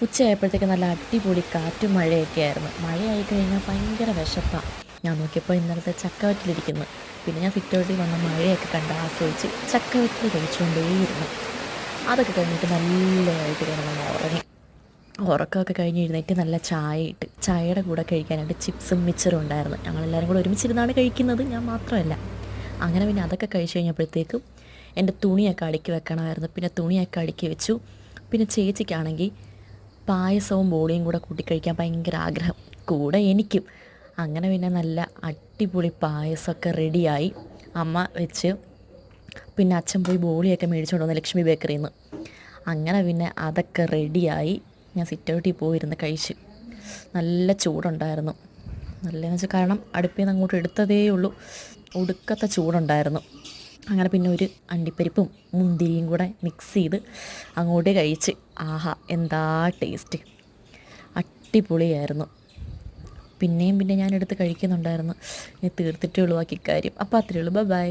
ഉച്ചയായപ്പോഴത്തേക്ക് നല്ല അടിപൊളി കാറ്റും മഴയൊക്കെ ആയിരുന്നു. മഴയായി കഴിഞ്ഞാൽ ഭയങ്കര വിശപ്പാണ്. ഞാൻ നോക്കിയപ്പോൾ ഇന്നലത്തെ ചക്കവറ്റിലിരിക്കുന്നു. പിന്നെ ഞാൻ സിറ്റൗട്ടിൽ വന്ന മഴയൊക്കെ കണ്ട് ആസ്വദിച്ച് ചക്കവറ്റിൽ കഴിച്ചുകൊണ്ടേയിരുന്നു. അതൊക്കെ കഴിഞ്ഞിട്ട് നല്ലതായിട്ട് കിടന്ന് ഉറങ്ങി. ഉറക്കമൊക്കെ കഴിഞ്ഞ് എഴുന്നേറ്റ് നല്ല ചായ ഇട്ട് ചായയുടെ കൂടെ കഴിക്കാനായിട്ട് ചിപ്സും മിച്ചറും ഉണ്ടായിരുന്നു. ഞങ്ങളെല്ലാവരും കൂടെ ഒരുമിച്ചിരുന്നാണ് കഴിക്കുന്നത്, ഞാൻ മാത്രമല്ല. അങ്ങനെ പിന്നെ അതൊക്കെ കഴിച്ച് കഴിഞ്ഞപ്പോഴത്തേക്കും എൻ്റെ തുണിയൊക്കെ അടുക്കി വെക്കണമായിരുന്നു. പിന്നെ തുണിയൊക്കെ അടുക്കി വെച്ചു. പിന്നെ ചേച്ചിക്കാണെങ്കിൽ പായസവും ബോളിയും കൂടെ കൂട്ടിക്കഴിക്കാൻ ഭയങ്കര ആഗ്രഹം, കൂടെ എനിക്കും. അങ്ങനെ പിന്നെ നല്ല അടിപൊളി പായസമൊക്കെ റെഡിയായി അമ്മ വെച്ച്. പിന്നെ അച്ഛൻ പോയി ബോളിയൊക്കെ മേടിച്ചുകൊണ്ട് വന്നു ലക്ഷ്മി ബേക്കറിയിൽ നിന്ന്. അങ്ങനെ പിന്നെ അതൊക്കെ റെഡിയായി ഞാൻ സിറ്റൗട്ടിൽ പോയിരുന്ന് കഴിച്ച്. നല്ല ചൂടുണ്ടായിരുന്നു. നല്ലതെന്ന് വെച്ചാൽ കാരണം അടുപ്പിൽ നിന്ന് അങ്ങോട്ട് എടുത്തതേ ഉള്ളൂ, ഒടുക്കത്തെ ചൂടുണ്ടായിരുന്നു. അങ്ങനെ പിന്നെ ഒരു അണ്ടിപ്പരിപ്പും മുന്തിരിയും കൂടെ മിക്സ് ചെയ്ത് അങ്ങോട്ട് കഴിച്ച്. ആഹാ, എന്താ ടേസ്റ്റ്! അടിപൊളിയായിരുന്നു. പിന്നെയും പിന്നെ ഞാനെടുത്ത് കഴിക്കുന്നുണ്ടായിരുന്നു. ഇനി തീർത്തിട്ടേ ഉള്ളൂ ബാക്കി കാര്യം. അപ്പോൾ അത്രയേ ഉള്ളൂ. ബൈ.